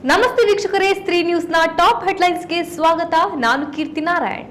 ನಮಸ್ತೆ ವೀಕ್ಷಕರೇ, ಸ್ತ್ರೀ ನ್ಯೂಸ್ನ ಟಾಪ್ ಹೆಡ್ಲೈನ್ಸ್ಗೆ ಸ್ವಾಗತ. ನಾನು ಕೀರ್ತಿ ನಾರಾಯಣ್.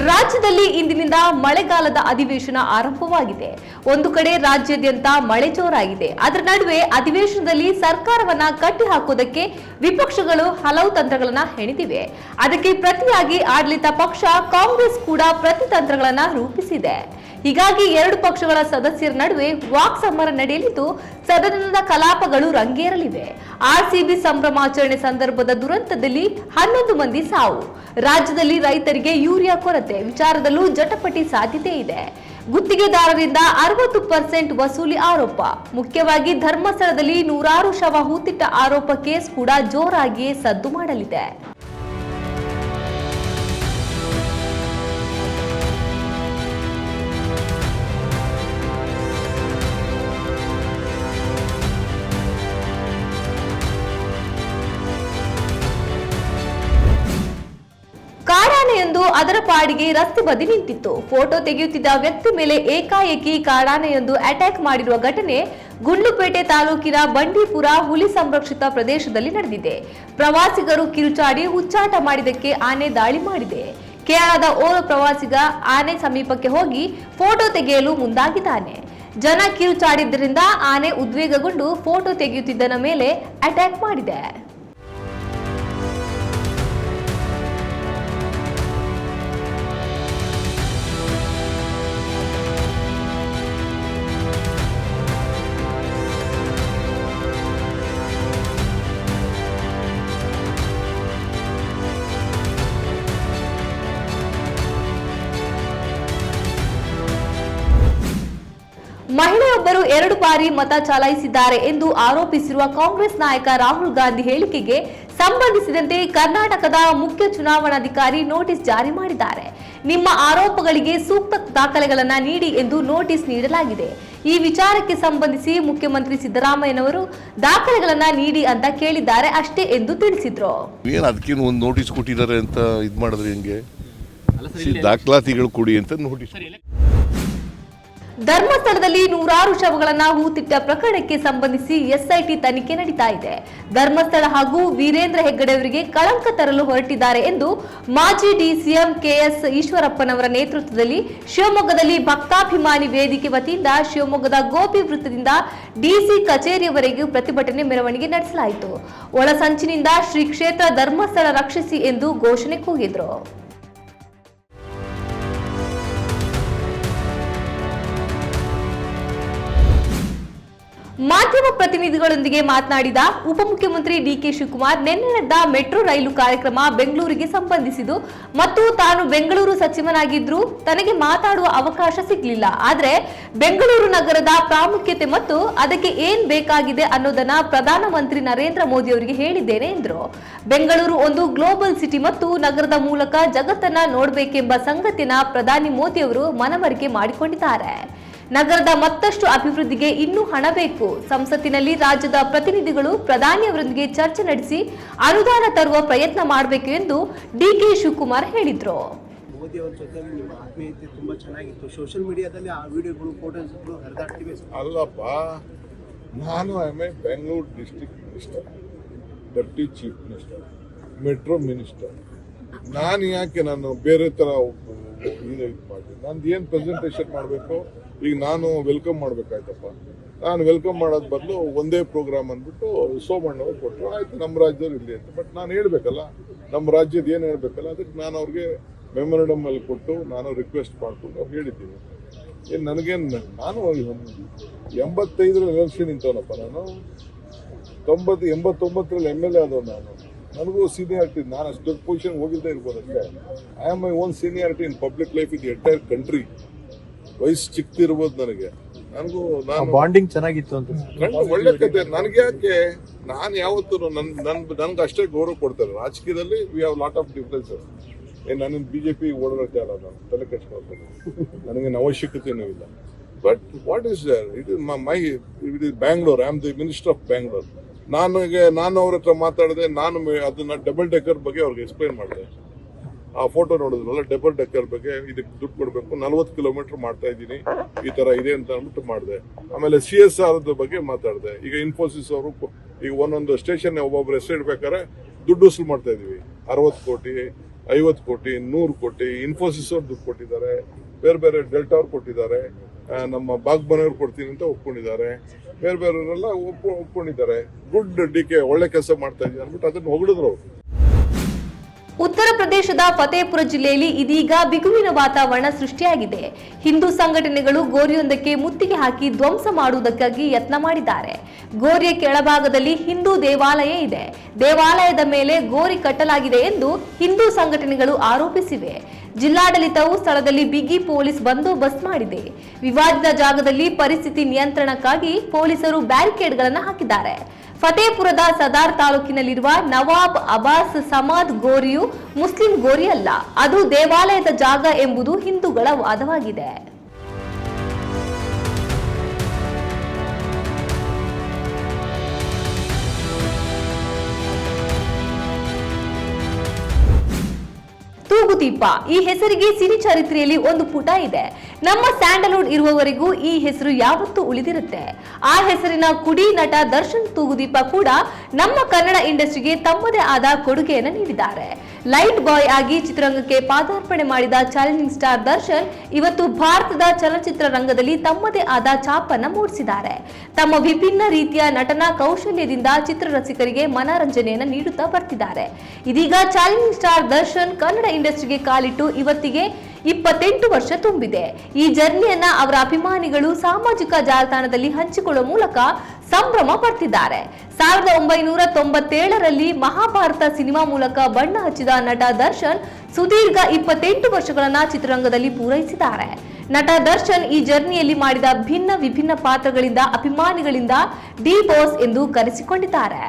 ರಾಜ್ಯದಲ್ಲಿ ಇಂದಿನಿಂದ ಮಳೆಗಾಲದ ಅಧಿವೇಶನ ಆರಂಭವಾಗಿದೆ. ಒಂದು ಕಡೆ ರಾಜ್ಯಾದ್ಯಂತ ಮಳೆ ಜೋರಾಗಿದೆ. ಅದರ ನಡುವೆ ಅಧಿವೇಶನದಲ್ಲಿ ಸರ್ಕಾರವನ್ನ ಕಟ್ಟಿ ಹಾಕುವುದಕ್ಕೆ ವಿಪಕ್ಷಗಳು ಹಲವು ತಂತ್ರಗಳನ್ನ ಹೆಣೆದಿವೆ. ಅದಕ್ಕೆ ಪ್ರತಿಯಾಗಿ ಆಡಳಿತ ಪಕ್ಷ ಕಾಂಗ್ರೆಸ್ ಕೂಡ ಪ್ರತಿತಂತ್ರಗಳನ್ನ ರೂಪಿಸಿದೆ. ಹೀಗಾಗಿ ಎರಡು ಪಕ್ಷಗಳ ಸದಸ್ಯರ ನಡುವೆ ವಾಕ್ಸಮರ ನಡೆಯಲಿದ್ದು ಸದನದ ಕಲಾಪಗಳು ರಂಗೇರಲಿವೆ. ಆರ್ಸಿಬಿ ಸಂಭ್ರಮಾಚರಣೆ ಸಂದರ್ಭದ ದುರಂತದಲ್ಲಿ 11 ಮಂದಿ ಸಾವು. ರಾಜ್ಯದಲ್ಲಿ ರೈತರಿಗೆ ಯೂರಿಯಾ ಕೊರತೆ ವಿಚಾರದಲ್ಲೂ ಜಟಪಟಿ ಸಾಧ್ಯತೆ ಇದೆ. ಗುತ್ತಿಗೆದಾರರಿಂದ 60% ವಸೂಲಿ ಆರೋಪ. ಮುಖ್ಯವಾಗಿ ಧರ್ಮಸ್ಥಳದಲ್ಲಿ ನೂರಾರು ಶವ ಹೂತಿಟ್ಟ ಆರೋಪ ಕೇಸ್ ಕೂಡ ಜೋರಾಗಿಯೇ ಸದ್ದು ಮಾಡಲಿದೆ. ಕಾಡಾನೆಯೊಂದು ಅದರ ಪಾಡಿಗೆ ರಸ್ತೆ ಬದಿ ನಿಂತಿತ್ತು. ಫೋಟೋ ತೆಗೆಯುತ್ತಿದ್ದ ವ್ಯಕ್ತಿ ಮೇಲೆ ಏಕಾಏಕಿ ಕಾಡಾನೆಯೊಂದು ಅಟ್ಯಾಕ್ ಮಾಡಿರುವ ಘಟನೆ ಗುಂಡ್ಲುಪೇಟೆ ತಾಲೂಕಿನ ಬಂಡೀಪುರ ಹುಲಿ ಸಂರಕ್ಷಿತ ಪ್ರದೇಶದಲ್ಲಿ ನಡೆದಿದೆ. ಪ್ರವಾಸಿಗರು ಕಿರುಚಾಡಿ ಹುಚ್ಚಾಟ ಮಾಡಿದ್ದಕ್ಕೆ ಆನೆ ದಾಳಿ ಮಾಡಿದೆ. ಕೇರಳದ ಓರ್ವ ಪ್ರವಾಸಿಗ ಆನೆ ಸಮೀಪಕ್ಕೆ ಹೋಗಿ ಫೋಟೋ ತೆಗೆಯಲು ಮುಂದಾಗಿದ್ದಾನೆ. ಜನ ಕಿರುಚಾಡಿದ್ದರಿಂದ ಆನೆ ಉದ್ವೇಗಗೊಂಡು ಫೋಟೋ ತೆಗೆಯುತ್ತಿದ್ದನ ಮೇಲೆ ಅಟ್ಯಾಕ್ ಮಾಡಿದೆ. ಮಹಿಳೆಯೊಬ್ಬರು 2 ಬಾರಿ ಮತ ಚಲಾಯಿಸಿದ್ದಾರೆ ಎಂದು ಆರೋಪಿಸಿರುವ ಕಾಂಗ್ರೆಸ್ ನಾಯಕ ರಾಹುಲ್ ಗಾಂಧಿ ಹೇಳಿಕೆಗೆ ಸಂಬಂಧಿಸಿದಂತೆ ಕರ್ನಾಟಕದ ಮುಖ್ಯ ಚುನಾವಣಾಧಿಕಾರಿ ನೋಟಿಸ್ ಜಾರಿ ಮಾಡಿದ್ದಾರೆ. ನಿಮ್ಮ ಆರೋಪಗಳಿಗೆ ಸೂಕ್ತ ದಾಖಲೆಗಳನ್ನು ನೀಡಿ ಎಂದು ನೋಟಿಸ್ ನೀಡಲಾಗಿದೆ. ಈ ವಿಚಾರಕ್ಕೆ ಸಂಬಂಧಿಸಿ ಮುಖ್ಯಮಂತ್ರಿ ಸಿದ್ದರಾಮಯ್ಯನವರು ದಾಖಲೆಗಳನ್ನ ನೀಡಿ ಅಂತ ಕೇಳಿದ್ದಾರೆ ಅಷ್ಟೇ ಎಂದು ತಿಳಿಸಿದ್ರು. ಅದಕ್ಕೇನು ಒಂದು ನೋಟಿಸ್ ಕೊಟ್ಟಿದ್ದಾರೆ ಅಂತ ಇದು ಮಾಡಿದ್ರೆ ಹೆಂಗೆ? ದಾಖಲಾತಿಗಳು ಕೊಡಿ ಅಂತ ನೋಟಿಸ್. ಧರ್ಮಸ್ಥಳದಲ್ಲಿ ನೂರಾರು ಶವಗಳನ್ನ ಹೂತಿಟ್ಟ ಪ್ರಕರಣಕ್ಕೆ ಸಂಬಂಧಿಸಿ ಎಸ್ಐಟಿ ತನಿಖೆ ನಡೀತಾ ಇದೆ. ಧರ್ಮಸ್ಥಳ ಹಾಗೂ ವೀರೇಂದ್ರ ಹೆಗ್ಗಡೆ ಅವರಿಗೆ ಕಳಂಕ ತರಲು ಹೊರಟಿದ್ದಾರೆ ಎಂದು ಮಾಜಿ ಡಿಸಿಎಂ ಕೆಎಸ್ ಈಶ್ವರಪ್ಪನವರ ನೇತೃತ್ವದಲ್ಲಿ ಶಿವಮೊಗ್ಗದಲ್ಲಿ ಭಕ್ತಾಭಿಮಾನಿ ವೇದಿಕೆ ವತಿಯಿಂದ ಶಿವಮೊಗ್ಗದ ಗೋಪಿ ವೃತ್ತದಿಂದ ಡಿಸಿ ಕಚೇರಿಯವರೆಗೂ ಪ್ರತಿಭಟನೆ ಮೆರವಣಿಗೆ ನಡೆಸಲಾಯಿತು. ಒಳಸಂಚಿನಿಂದ ಶ್ರೀ ಕ್ಷೇತ್ರ ಧರ್ಮಸ್ಥಳ ರಕ್ಷಿಸಿ ಎಂದು ಘೋಷಣೆ ಕೂಗಿದ್ರು. ಮಾಧ್ಯಮ ಪ್ರತಿನಿಧಿಗಳೊಂದಿಗೆ ಮಾತನಾಡಿದ ಉಪಮುಖ್ಯಮಂತ್ರಿ ಡಿಕೆ ಶಿವಕುಮಾರ್, ನಿನ್ನೆ ನಡೆದ ಮೆಟ್ರೋ ರೈಲು ಕಾರ್ಯಕ್ರಮ ಬೆಂಗಳೂರಿಗೆ ಸಂಬಂಧಿಸಿದ್ದು ಮತ್ತು ತಾನು ಬೆಂಗಳೂರು ಸಚಿವನಾಗಿದ್ರೂ ತನಗೆ ಮಾತಾಡುವ ಅವಕಾಶ ಸಿಗಲಿಲ್ಲ. ಆದರೆ ಬೆಂಗಳೂರು ನಗರದ ಪ್ರಾಮುಖ್ಯತೆ ಮತ್ತು ಅದಕ್ಕೆ ಏನ್ ಬೇಕಾಗಿದೆ ಅನ್ನೋದನ್ನ ಪ್ರಧಾನಮಂತ್ರಿ ನರೇಂದ್ರ ಮೋದಿ ಅವರಿಗೆ ಹೇಳಿದ್ದೇನೆ ಎಂದರು. ಬೆಂಗಳೂರು ಒಂದು ಗ್ಲೋಬಲ್ ಸಿಟಿ ಮತ್ತು ನಗರದ ಮೂಲಕ ಜಗತ್ತನ್ನ ನೋಡಬೇಕೆಂಬ ಸಂಗತಿಯನ್ನ ಪ್ರಧಾನಿ ಮೋದಿ ಅವರು ಮನವರಿಕೆ ಮಾಡಿಕೊಂಡಿದ್ದಾರೆ. ನಗರದ ಮತ್ತಷ್ಟು ಅಭಿವೃದ್ಧಿಗೆ ಇನ್ನೂ ಹಣ ಬೇಕು. ಸಂಸತ್ತಿನಲ್ಲಿ ರಾಜ್ಯದ ಪ್ರತಿನಿಧಿಗಳು ಪ್ರಧಾನಿಯವರೊಂದಿಗೆ ಚರ್ಚೆ ನಡೆಸಿ ಅನುದಾನ ತರುವ ಪ್ರಯತ್ನ ಮಾಡಬೇಕು ಎಂದು ಡಿಕೆ ಶಿವಕುಮಾರ್ ಹೇಳಿದ್ರು. ಮೋದಿ ಅವರ ಜೊತೆ ನಿಮ್ಮ ಆತ್ಮೀಯತೆ ತುಂಬಾ ಚೆನ್ನಾಗಿತ್ತು. ಸೋಷಿಯಲ್ ಮೀಡಿಯಾದಲ್ಲಿ ಆ ವಿಡಿಯೋಗಳು ಫೋಟೋಸ್ಗಳು ಹರಿದಾಡ್ತಿವೆ. ಅಲ್ಲಪ್ಪ, ನಾನು Bengaluru district minister, deputy chief minister, metro minister. ನಾನು ಯಾಕೆ ನಾನು ಬೇರೆ ಥರ ಇದು ಮಾಡಿ ನಂದು ಏನು ಪ್ರೆಸೆಂಟೇಷನ್ ಮಾಡಬೇಕು? ಈಗ ನಾನು ವೆಲ್ಕಮ್ ಮಾಡಬೇಕಾಯ್ತಪ್ಪ. ನಾನು ವೆಲ್ಕಮ್ ಮಾಡೋದು ಬದಲು ಒಂದೇ ಪ್ರೋಗ್ರಾಮ್ ಅಂದ್ಬಿಟ್ಟು ಸೋಮಣ್ಣವ್ರು ಕೊಟ್ಟರು, ಆಯ್ತು ನಮ್ಮ ರಾಜ್ಯದವ್ರು ಇಲ್ಲಿ ಅಂತ. ಬಟ್ ನಾನು ಹೇಳ್ಬೇಕಲ್ಲ, ನಮ್ಮ ರಾಜ್ಯದ ಏನು ಹೇಳ್ಬೇಕಲ್ಲ, ಅದಕ್ಕೆ ನಾನು ಅವ್ರಿಗೆ ಮೆಮೊರಂಡಮ್ ಅಲ್ಲಿ ಕೊಟ್ಟು ನಾನು ರಿಕ್ವೆಸ್ಟ್ ಮಾಡ್ಕೊಂಡು ಅವ್ರು ಹೇಳಿದ್ದೀನಿ. ಏನು ನನಗೇನು, ನಾನು 85ರಲ್ಲಿ ಎಲೆಕ್ಷನ್ ನಿಂತವನಪ್ಪ. ನಾನು 89ರಲ್ಲಿ MLA ಆದವ್. ನನಗೂ ಸೀನಿಯಾರಿಟಿ, ನಾನು ಅಷ್ಟು ದೊಡ್ಡ ಪೊಸಿಷನ್ ಹೋಗಿದ್ದೇ ಇರ್ಬೋದಷ್ಟೇ. I am my own seniority in public life in the entire country. ವಯಸ್ಸು ಚಿಕ್ಕದಿರ್ಬೋದು ನನಗೆ, ನನಗೂ ನಾನು ಬಾಂಡಿಂಗ್ ಚೆನ್ನಾಗಿತ್ತು ಅಂತ ಒಳ್ಳೆ ಕತೆ. ನನಗೆ ಯಾಕೆ, ನಾನು ಯಾವತ್ತೂ ನನ್ಗೆ ಅಷ್ಟೇ ಗೌರವ ಕೊಡ್ತಾರೆ. ರಾಜಕೀಯದಲ್ಲಿ we have lot of differences. ನಾನು BJP ಓಡೋಕೆ ಅಲ್ಲ, ನಾನು ತಲೆ ಕೆಡ್ಸ್ಕೊಳ್ತೇನೆ, ನನಗೇನು ಅವಶ್ಯಕತೆಯೂ ಇಲ್ಲ. But what is there, it is Bangalore. I am the minister of Bangalore. ನಾನು ಅವ್ರ ಹತ್ರ ಮಾತಾಡಿದೆ. ನಾನು ಅದನ್ನ ಡಬಲ್ ಡೆಕ್ಕರ್ ಬಗ್ಗೆ ಅವ್ರಿಗೆ ಎಕ್ಸ್ಪ್ಲೈನ್ ಮಾಡಿದೆ. ಆ ಫೋಟೋ ನೋಡಿದ್ರಲ್ಲ, ಡಬಲ್ ಡೆಕ್ಕರ್ ಬಗ್ಗೆ ಇದಕ್ಕೆ ದುಡ್ಡು ಕೊಡಬೇಕು, 40 ಕಿಲೋಮೀಟರ್ ಮಾಡ್ತಾ ಇದ್ದೀನಿ, ಈ ತರ ಇದೆ ಅಂತ ಅಂದ್ಬಿಟ್ಟು ಮಾಡಿದೆ. ಆಮೇಲೆ CSR ಬಗ್ಗೆ ಮಾತಾಡಿದೆ. ಈಗ ಇನ್ಫೋಸಿಸ್ ಅವರು ಈಗ ಒಂದೊಂದು ಸ್ಟೇಷನ್ ಒಬ್ಬೊಬ್ರು ಹೆಸರು ಇಡ್ಬೇಕಾದ್ರೆ ದುಡ್ಡು ವಸೂಲು ಮಾಡ್ತಾ ಇದೀವಿ. 60 ಕೋಟಿ, 50 ಕೋಟಿ, 100 ಕೋಟಿ ಇನ್ಫೋಸಿಸ್ ಅವ್ರು ದುಡ್ಡು ಕೊಟ್ಟಿದ್ದಾರೆ. ಬೇರೆ ಬೇರೆ ಡೆಲ್ಟಾ ಅವ್ರು ಕೊಟ್ಟಿದ್ದಾರೆ. ನಮ್ಮ ಬಾಗ್ಬನವ್ರು ಕೊಡ್ತೀನಿ ಅಂತ ಒಪ್ಕೊಂಡಿದ್ದಾರೆ. ಬೇರೆ ಬೇರೆಯವರೆಲ್ಲ ಒಪ್ಕೊಂಡಿದ್ದಾರೆ. ಗುಡ್ DK, ಒಳ್ಳೆ ಕೆಲಸ ಮಾಡ್ತಾ ಇದ್ದೀನಿ ಅಂದ್ಬಿಟ್ಟು ಅದನ್ನು ಹೊಗಳಿದ್ರು ಅವರು. ಉತ್ತರ ಪ್ರದೇಶದ ಫತೇಪುರ ಜಿಲ್ಲೆಯಲ್ಲಿ ಇದೀಗ ಬಿಗುವಿನ ವಾತಾವರಣ ಸೃಷ್ಟಿಯಾಗಿದೆ. ಹಿಂದೂ ಸಂಘಟನೆಗಳು ಗೋರಿಯೊಂದಕ್ಕೆ ಮುತ್ತಿಗೆ ಹಾಕಿ ಧ್ವಂಸ ಮಾಡುವುದಕ್ಕಾಗಿ ಯತ್ನ ಮಾಡಿದ್ದಾರೆ. ಗೋರಿಯ ಕೆಳಭಾಗದಲ್ಲಿ ಹಿಂದೂ ದೇವಾಲಯ ಇದೆ. ದೇವಾಲಯದ ಮೇಲೆ ಗೋರಿ ಕಟ್ಟಲಾಗಿದೆ ಎಂದು ಹಿಂದೂ ಸಂಘಟನೆಗಳು ಆರೋಪಿಸಿವೆ. ಜಿಲ್ಲಾಡಳಿತವು ಸ್ಥಳದಲ್ಲಿ ಬಿಗಿ ಪೊಲೀಸ್ ಬಂದೋಬಸ್ತ್ ಮಾಡಿದೆ. ವಿವಾದಿತ ಜಾಗದಲ್ಲಿ ಪರಿಸ್ಥಿತಿ ನಿಯಂತ್ರಣಕ್ಕಾಗಿ ಪೊಲೀಸರು ಬ್ಯಾರಿಕೇಡ್ಗಳನ್ನು ಹಾಕಿದ್ದಾರೆ. ಫತೇಪುರದ ಸದಾರ್ ತಾಲೂಕಿನಲ್ಲಿರುವ ನವಾಬ್ ಅಬ್ಬಾಸ್ ಸಮಾದ್ ಗೋರಿಯು ಮುಸ್ಲಿಂ ಗೋರಿ ಅಲ್ಲ, ಅದು ದೇವಾಲಯದ ಜಾಗ ಎಂಬುದು ಹಿಂದೂಗಳ ವಾದವಾಗಿದೆ. ತೂಗುದೀಪ ಈ ಹೆಸರಿಗೆ ಸಿನಿ ಚರಿತ್ರೆಯಲ್ಲಿ ಒಂದು ಪುಟ ಇದೆ. ನಮ್ಮ ಸ್ಯಾಂಡಲ್ವುಡ್ ಇರುವವರೆಗೂ ಈ ಹೆಸರು ಯಾವತ್ತೂ ಉಳಿದಿರುತ್ತೆ. ಆ ಹೆಸರಿನ ಕುಡಿ ನಟ ದರ್ಶನ್ ತೂಗುದೀಪ ಕೂಡ ನಮ್ಮ ಕನ್ನಡ ಇಂಡಸ್ಟ್ರಿಗೆ ತಮ್ಮದೇ ಆದ ಕೊಡುಗೆಯನ್ನು ನೀಡಿದ್ದಾರೆ. ಲೈಟ್ ಬಾಯ್ ಆಗಿ ಚಿತ್ರರಂಗಕ್ಕೆ ಪಾದಾರ್ಪಣೆ ಮಾಡಿದ ಚಾಲೆಂಜಿಂಗ್ ಸ್ಟಾರ್ ದರ್ಶನ್ ಇವತ್ತು ಭಾರತದ ಚಲನಚಿತ್ರ ರಂಗದಲ್ಲಿ ತಮ್ಮದೇ ಆದ ಛಾಪನ್ನ ಮೂಡಿಸಿದ್ದಾರೆ. ತಮ್ಮ ವಿಭಿನ್ನ ರೀತಿಯ ನಟನಾ ಕೌಶಲ್ಯದಿಂದ ಚಿತ್ರರಸಿಕರಿಗೆ ಮನರಂಜನೆಯನ್ನು ನೀಡುತ್ತಾ ಬರ್ತಿದ್ದಾರೆ. ಇದೀಗ ಚಾಲೆಂಜಿಂಗ್ ಸ್ಟಾರ್ ದರ್ಶನ್ ಕನ್ನಡ ಇಂಡಸ್ಟ್ರಿಗೆ ಕಾಲಿಟ್ಟು ಇವತ್ತಿಗೆ 28 ವರ್ಷ ತುಂಬಿದೆ. ಈ ಜರ್ನಿಯನ್ನ ಅವರ ಅಭಿಮಾನಿಗಳು ಸಾಮಾಜಿಕ ಜಾಲತಾಣದಲ್ಲಿ ಹಂಚಿಕೊಳ್ಳುವ ಮೂಲಕ ಸಂಭ್ರಮ ಪಡ್ತಿದ್ದಾರೆ. 1997ರಲ್ಲಿ ಮಹಾಭಾರತ ಸಿನಿಮಾ ಮೂಲಕ ಬಣ್ಣ ಹಚ್ಚಿದ ನಟ ದರ್ಶನ್ ಸುದೀರ್ಘ 28 ವರ್ಷಗಳನ್ನ ಚಿತ್ರರಂಗದಲ್ಲಿ ಪೂರೈಸಿದ್ದಾರೆ. ನಟ ದರ್ಶನ್ ಈ ಜರ್ನಿಯಲ್ಲಿ ಮಾಡಿದ ವಿಭಿನ್ನ ಪಾತ್ರಗಳಿಂದ ಅಭಿಮಾನಿಗಳಿಂದ ಡಿ ಬಾಸ್ ಎಂದು ಕರೆಸಿಕೊಂಡಿದ್ದಾರೆ.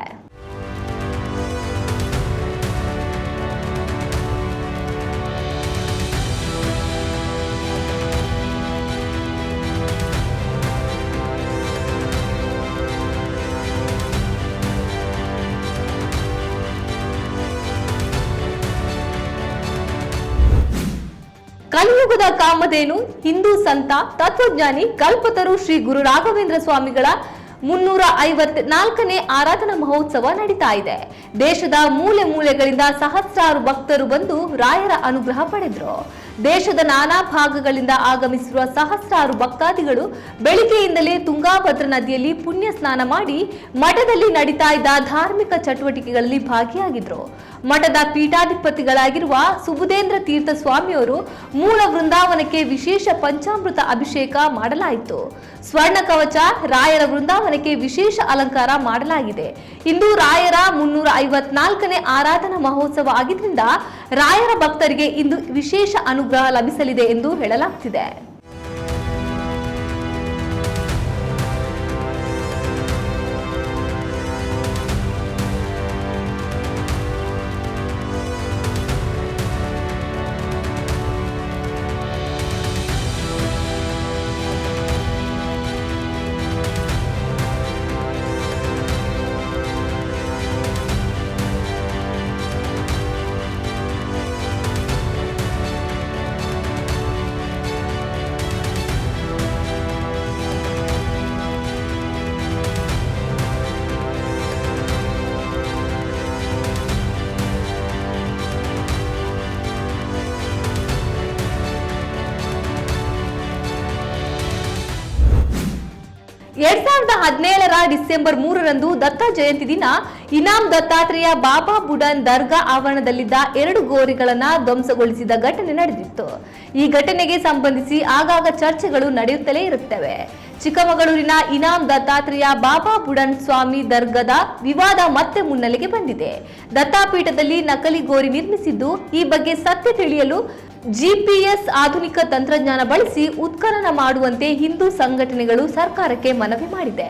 ಕಲಿಯುಗದ ಕಾಮಧೇನು ಹಿಂದೂ ಸಂತ ತತ್ವಜ್ಞಾನಿ ಕಲ್ಪತರು ಶ್ರೀ ಗುರು ರಾಘವೇಂದ್ರ ಸ್ವಾಮಿಗಳ 354ನೇ ಆರಾಧನಾ ಮಹೋತ್ಸವ ನಡೀತಾ ಇದೆ. ದೇಶದ ಮೂಲೆ ಮೂಲೆಗಳಿಂದ ಸಹಸ್ರಾರು ಭಕ್ತರು ಬಂದು ರಾಯರ ಅನುಗ್ರಹ ಪಡೆದ್ರು. ದೇಶದ ನಾನಾ ಭಾಗಗಳಿಂದ ಆಗಮಿಸಿರುವ ಸಹಸ್ರಾರು ಭಕ್ತಾದಿಗಳು ಬೆಳಿಗ್ಗೆಯಿಂದಲೇ ತುಂಗಾಭದ್ರಾ ನದಿಯಲ್ಲಿ ಪುಣ್ಯ ಸ್ನಾನ ಮಾಡಿ ಮಠದಲ್ಲಿ ನಡೀತಾ ಇದ್ದ ಧಾರ್ಮಿಕ ಚಟುವಟಿಕೆಗಳಲ್ಲಿ ಭಾಗಿಯಾಗಿದ್ರು. ಮಠದ ಪೀಠಾಧಿಪತಿಗಳಾಗಿರುವ ಸುಬುಧೇಂದ್ರ ತೀರ್ಥ ಸ್ವಾಮಿಯವರು ಮೂಲ ವೃಂದಾವನಕ್ಕೆ ವಿಶೇಷ ಪಂಚಾಮೃತ ಅಭಿಷೇಕ ಮಾಡಲಾಯಿತು. ಸ್ವರ್ಣ ಕವಚ ರಾಯರ ವೃಂದಾವನಕ್ಕೆ ವಿಶೇಷ ಅಲಂಕಾರ ಮಾಡಲಾಗಿದೆ. ಇಂದು ರಾಯರ 354ನೇ ಆರಾಧನಾ ಮಹೋತ್ಸವ ಆಗಿದ್ದರಿಂದ ರಾಯರ ಭಕ್ತರಿಗೆ ಇಂದು ವಿಶೇಷ ಅನುಗ್ರಹ ಲಭಿಸಲಿದೆ ಎಂದು ಹೇಳಲಾಗುತ್ತಿದೆ. 2017 ಡಿಸೆಂಬರ್ 3ರಂದು ದತ್ತ ಜಯಂತಿ ದಿನ ಇನಾಮ್ ದತ್ತಾತ್ರೇಯ ಬಾಬಾ ಬುಡನ್ ದರ್ಗಾ ಆವರಣದಲ್ಲಿದ್ದ 2 ಗೋರಿಗಳನ್ನ ಧ್ವಂಸಗೊಳಿಸಿದ ಘಟನೆ ನಡೆದಿತ್ತು. ಈ ಘಟನೆಗೆ ಸಂಬಂಧಿಸಿ ಆಗಾಗ ಚರ್ಚೆಗಳು ನಡೆಯುತ್ತಲೇ ಇರುತ್ತವೆ. ಚಿಕ್ಕಮಗಳೂರಿನ ಇನಾಮ್ ದತ್ತಾತ್ರೇಯ ಬಾಬಾ ಬುಡನ್ ಸ್ವಾಮಿ ದರ್ಗಾದ ವಿವಾದ ಮತ್ತೆ ಮುನ್ನೆಲೆಗೆ ಬಂದಿದೆ. ದತ್ತಾಪೀಠದಲ್ಲಿ ನಕಲಿ ಗೋರಿ ನಿರ್ಮಿಸಿದ್ದು, ಈ ಬಗ್ಗೆ ಸತ್ಯ ತಿಳಿಯಲು GPS ಆಧುನಿಕ ತಂತ್ರಜ್ಞಾನ ಬಳಸಿ ಉತ್ಖನನ ಮಾಡುವಂತೆ ಹಿಂದೂ ಸಂಘಟನೆಗಳು ಸರ್ಕಾರಕ್ಕೆ ಮನವಿ ಮಾಡಿದೆ.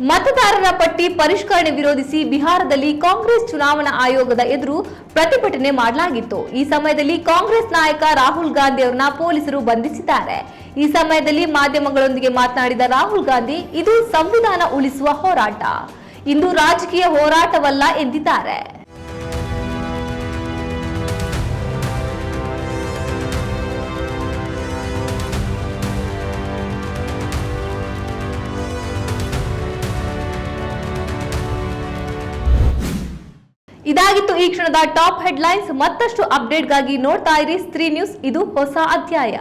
ಮತದಾರರ ಪಟ್ಟಿ ಪರಿಷ್ಕರಣೆ ವಿರೋಧಿಸಿ ಬಿಹಾರದಲ್ಲಿ ಕಾಂಗ್ರೆಸ್ ಚುನಾವಣಾ ಆಯೋಗದ ಎದುರು ಪ್ರತಿಭಟನೆ ಮಾಡಲಾಗಿತ್ತು. ಈ ಸಮಯದಲ್ಲಿ ಕಾಂಗ್ರೆಸ್ ನಾಯಕ ರಾಹುಲ್ ಗಾಂಧಿ ಅವರನ್ನ ಪೊಲೀಸರು ಬಂಧಿಸಿದ್ದಾರೆ. ಈ ಸಮಯದಲ್ಲಿ ಮಾಧ್ಯಮಗಳೊಂದಿಗೆ ಮಾತನಾಡಿದ ರಾಹುಲ್ ಗಾಂಧಿ, ಇದು ಸಂವಿಧಾನ ಉಳಿಸುವ ಹೋರಾಟ, ಇಂದು ರಾಜಕೀಯ ಹೋರಾಟವಲ್ಲ ಎಂದಿದ್ದಾರೆ. ಇದಾಗಿತ್ತು ಈ ಕ್ಷಣದ ಟಾಪ್ ಹೆಡ್ಲೈನ್ಸ್. ಮತ್ತಷ್ಟು ಅಪ್ಡೇಟ್ಗಾಗಿ ನೋಡ್ತಾ ಇರಿ ಸ್ತ್ರೀ ನ್ಯೂಸ್, ಇದು ಹೊಸ ಅಧ್ಯಾಯ.